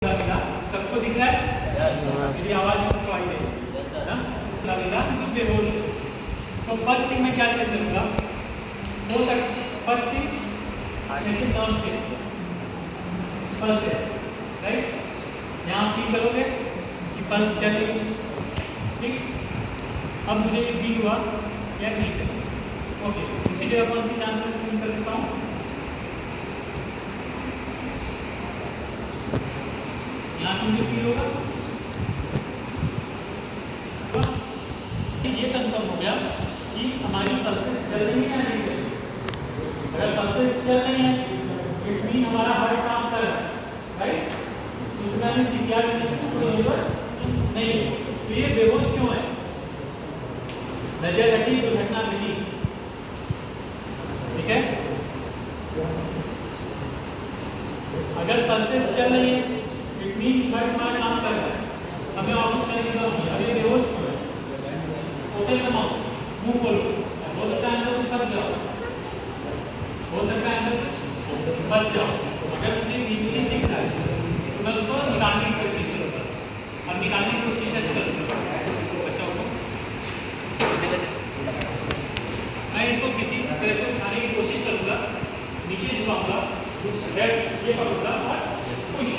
सबको दिख रहा है? मेरी आवाज सबको आई है ना? लगेगा जब बेहोश हो। तो फर्स्ट थिंग मैं क्या चेक करूँगा? हो सकता फर्स्ट थिंग लेकिन नर्व चेक फर्स्ट है राइट। यहाँ फील करोगे कि पल्स चल रही है, ठीक। अब मुझे ये फील हुआ या नहीं चल, ओके। दूसरी जगह कौन सी चांस फील कर सकता हूँ? यहाँ मुझे फील होगा, ये कंफर्म हो गया कि हमारी पल्सेस चल रही है या नहीं चल रही। अगर पल्सेस चल रही है इसमें हमारा हार्ट काम कर रहा है राइट। उसमें हमें सीपीआर करने की कोई जरूरत नहीं है। तो ये बेहोश क्यों है? नजर हटी, दुर्घटना मिली, ठीक है। अगर पल्सेस चल रही है इसमें हार्ट हमारा काम कर रहा है, हमें ऑफिस करने की जरूरत नहीं है। अभी बेहोश क्यों है? ओपन द माउथ, मुंह खोलो। हो सकता है अंदर कुछ फंस जाओ, हो सकता है अंदर कुछ फंस जाओ। अगर मुझे नीचे दिख रहा है तो मैं उसको निकालने की कोशिश करूँगा। अब निकालने की कोशिश कैसे करूँगा? बच्चों को मैं इसको किसी तरह से उठाने की कोशिश करूँगा, नीचे झुकाऊँगा, हेड ये पकड़ूँगा और पुश।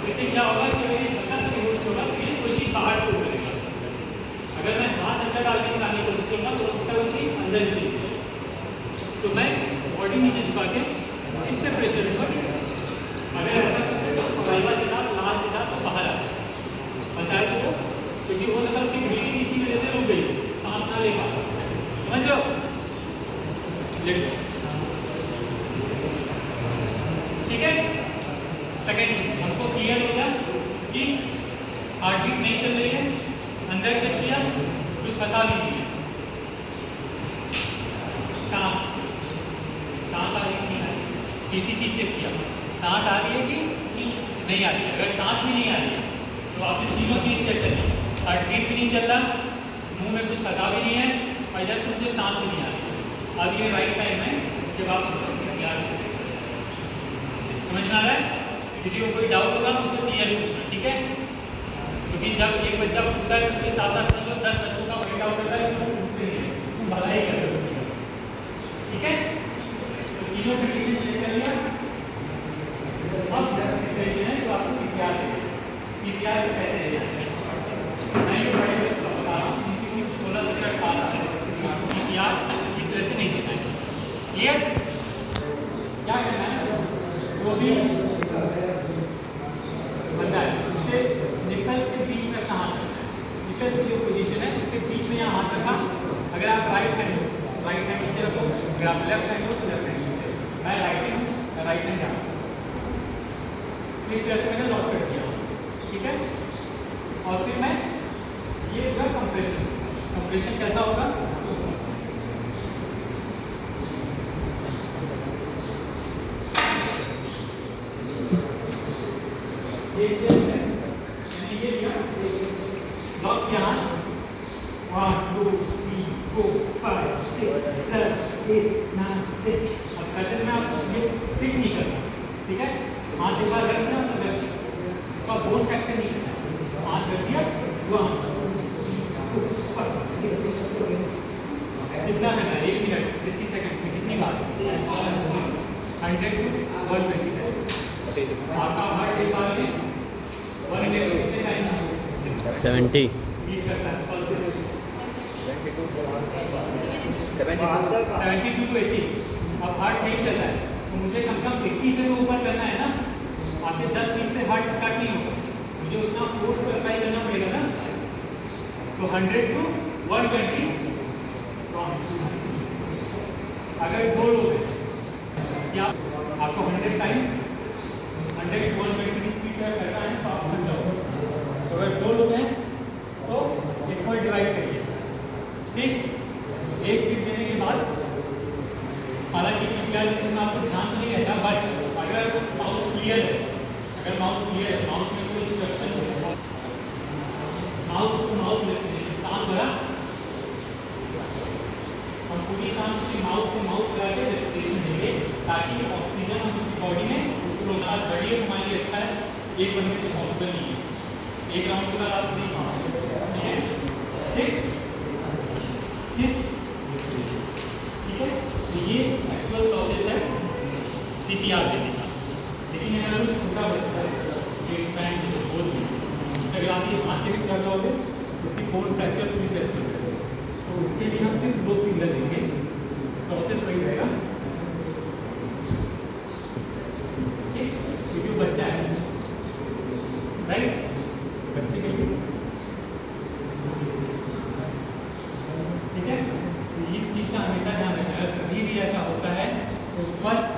इससे क्या होगा कि मेरी धक्का से बेहोश होगा, फिर कोई चीज़ बाहर को करेगा। अगर मैं हाथ अंदर डाल के निकालने की कोशिश करूँगा तो उसका वो चीज़ अंदर चली जाएगी। तो मैं बॉडी नीचे झुका के इस पर प्रेशर दूंगा। अगर ऐसा कुछ है तो सलाइवा के साथ लाल के साथ तो बाहर आ जाए और शायद वो, क्योंकि हो सकता है उसकी ब्रीदिंग इसी वजह से रुक गई, सांस ना ले पा। समझ लो, ठीक है। सेकेंड हमको क्लियर हो गया कि हार्ट बीट नहीं चल रही है, अंदर चेक किया, कुछ फंसा भी नहीं है। सांस सांस आ रही है नहीं आ रही, किसी चीज़ चेक किया, सांस आ रही है कि नहीं आ रही। अगर सांस भी नहीं आ रही है तो आपने तीनों चीज़ चेक करनी। हार्ट बीट भी नहीं चल रहा, मुंह में कुछ फंसा भी नहीं है, और इधर मुझे सांस भी नहीं आ रही। अब ये राइट टाइम है जब आप उसको याद करें। समझ में आ रहा है? किसी को कोई डाउट होगा तो उससे क्लियर पूछना, ठीक है। क्योंकि जब एक बच्चा पूछता है उसके साथ साथ मतलब 10 बच्चों का वही डाउट होता है तो पूछते नहीं है, तुम भला ही कर रहे हो, ठीक है। तो तीनों कंडीशन चेक कर लिया। अब कंडीशन है जो आपको सीपीआर है। सीपीआर कैसे है मैं ये बड़े बच्चों को बता रहा हूँ जिनकी 16 से 18 साल है, आपको सीपीआर इस तरह से नहीं देना है। क्लियर? क्या करना है? वो भी बंदा है उसके निकल्स के बीच में कहाँ है, निकल्स की जो पोजीशन है उसके बीच में यहाँ हाथ रखा। अगर आप राइट हैंड नीचे रखो, अगर आप लेफ्ट हैंड हो तो लेफ्ट हैंड नीचे। मैं राइट हैंड जाऊँ, इस तरह से मैंने लॉक कर दिया, ठीक है। और फिर मैं ये होगा कंप्रेशन कैसा होगा? ये चेस्ट है, यानी ये लिया लॉक किया, 1 2 3 4 5 6 7 8 9 10। अब करते में आपको ये फिट नहीं करना, ठीक है। हाथ एक बार रख दिया तो रख दिया, इसका बोन फ्रैक्चर नहीं करना। हाथ रख दिया 1 2 5 6 7 कितना करना है? 1 मिनट 60 सेकंड्स में कितनी बार? 100 to 120। आपका हार्ट एक बार में 100 से 70 72 to 80। अब हार्ट नहीं चल रहा है तो मुझे कम से कम 80 से ऊपर करना है ना। आपके 10-20 से हार्ट स्टार्ट नहीं होगा, मुझे उतना फोर्स अप्लाई करना पड़ेगा ना। तो 100 to 120। अगर दो लोग हैं या आपको 100 टाइम्स 100 to 120 की स्पीड से करना है तो आप समझ जाओ। तो अगर दो लोग हैं तो एक पर डिवाइड करिए, ठीक। एक फीट देने के बाद हालांकि सीपीआर में आपको ध्यान नहीं रहेगा, बट अगर माउथ क्लियर है, अगर माउथ क्लियर है, माउथ में कोई इंस्ट्रक्शन हो, माउथ टू माउथ रेस्पिरेशन, सांस भरा, हम पूरी सांस की माउथ से माउथ लगा के रेस्पिरेशन देंगे ताकि ऑक्सीजन हम उसकी बॉडी में बढ़िए, हमारे लिए अच्छा है। एक बनने से पॉसिबल नहीं है। एक राउंड के बाद आप नहीं पाओगे, ठीक ठीक ठीक है। तो ये एक्चुअल प्रोसेस है CPR देने का। लेकिन अगर छोटा बच्चा है जो इन्फेंट है बोल भी, अगर आप ये हाथ से भी चल रहे हो उसकी बोन फ्रैक्चर पूरी तरह से हो जाएगा, तो उसके लिए हम सिर्फ 2 फिंगर देंगे, प्रोसेस वही रहेगा। ठीक, क्योंकि बच्चा है, राइट, बच्चे के लिए ठीक है। तो इस चीज़ का हमेशा ध्यान रखना है, अगर कभी भी ऐसा होता है तो फर्स्ट